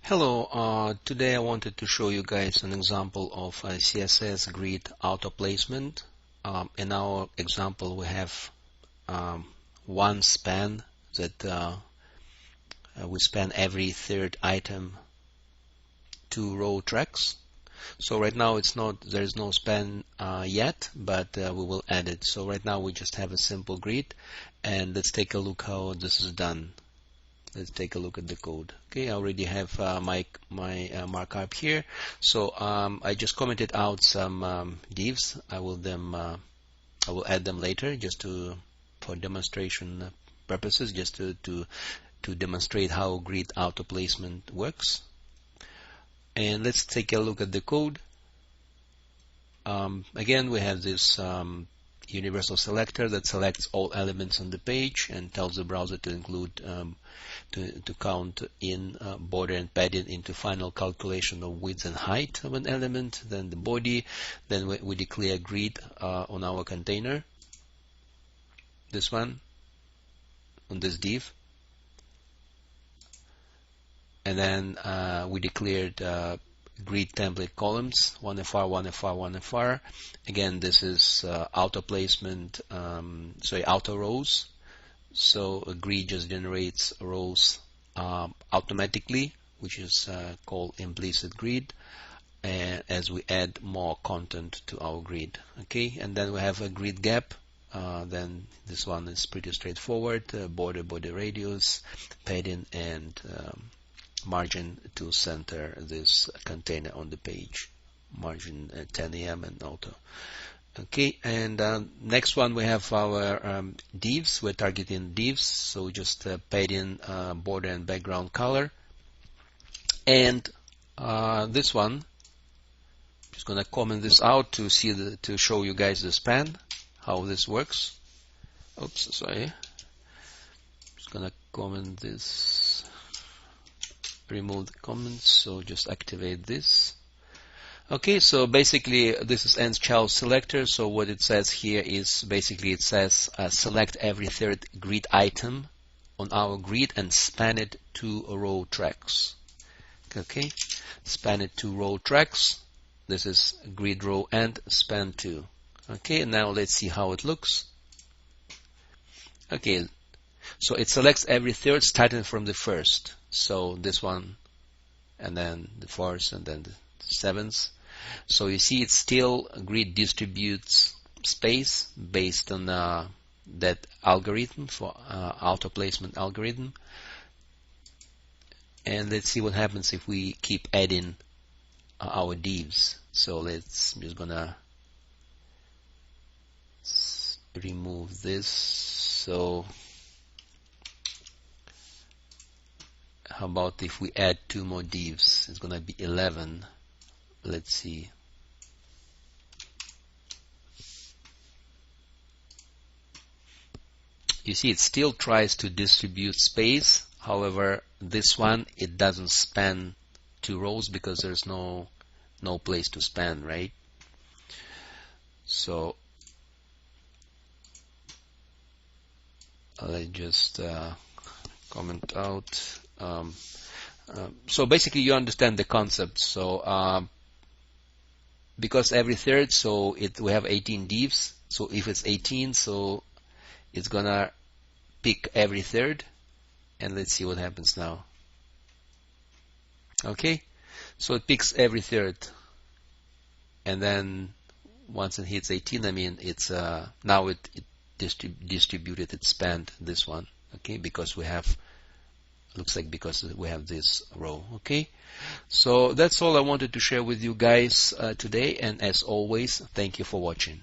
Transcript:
Hello, today I wanted to show you guys an example of a CSS grid auto placement. In our example we have one span that we span every third item 2 row tracks. So right now there is no span yet, but we will add it. So right now we just have a simple grid, and let's take a look how this is done. Let's take a look at the code. Okay, I already have my markup here. So I just commented out some divs. I will add them later, just for demonstration purposes, just to demonstrate how grid auto placement works. And let's take a look at the code. Again, we have this universal selector that selects all elements on the page and tells the browser to include to count in border and padding into final calculation of width and height of an element. Then the body, then we declare grid on our container, this one, on this div, and then we declared grid template columns, 1FR, 1FR, 1FR. Again, this is auto placement, auto rows. So a grid just generates rows automatically, which is called implicit grid, as we add more content to our grid. Okay, and then we have a grid gap. Then this one is pretty straightforward: border, body radius, padding, and margin to center this container on the page, margin 10 em and auto. Okay, and next one we have our divs. We're targeting divs, so just padding, border and background color. And this one, just gonna comment this out to show you guys the span, how this works. Oops, sorry. Just gonna comment this. Remove the comments, so just activate this. Okay, so basically this is nth child selector. So what it says here is basically it says select every third grid item on our grid and span it 2 row tracks. Okay, span it 2 row tracks. This is grid row and span 2. Okay, now let's see how it looks. Okay, so it selects every third starting from the first. So this one, and then the fourth, and then the seventh. So you see, it still grid distributes space based on that algorithm, for auto placement algorithm. And let's see what happens if we keep adding our divs. So let's just gonna remove this. So how about if we add 2 more divs? It's gonna be 11. Let's see. You see, it still tries to distribute space. However, this one, it doesn't span 2 rows because there's no place to span, right? So let's just comment out. So basically you understand the concept. So because every third, so we have 18 divs. So if it's 18, so it's gonna pick every third, and let's see what happens now. Okay, so it picks every third, and then once it hits 18, I mean it's now it distributed, it spanned this one. Okay, because we have, looks like because we have this row. Okay, so that's all I wanted to share with you guys today, and as always, thank you for watching.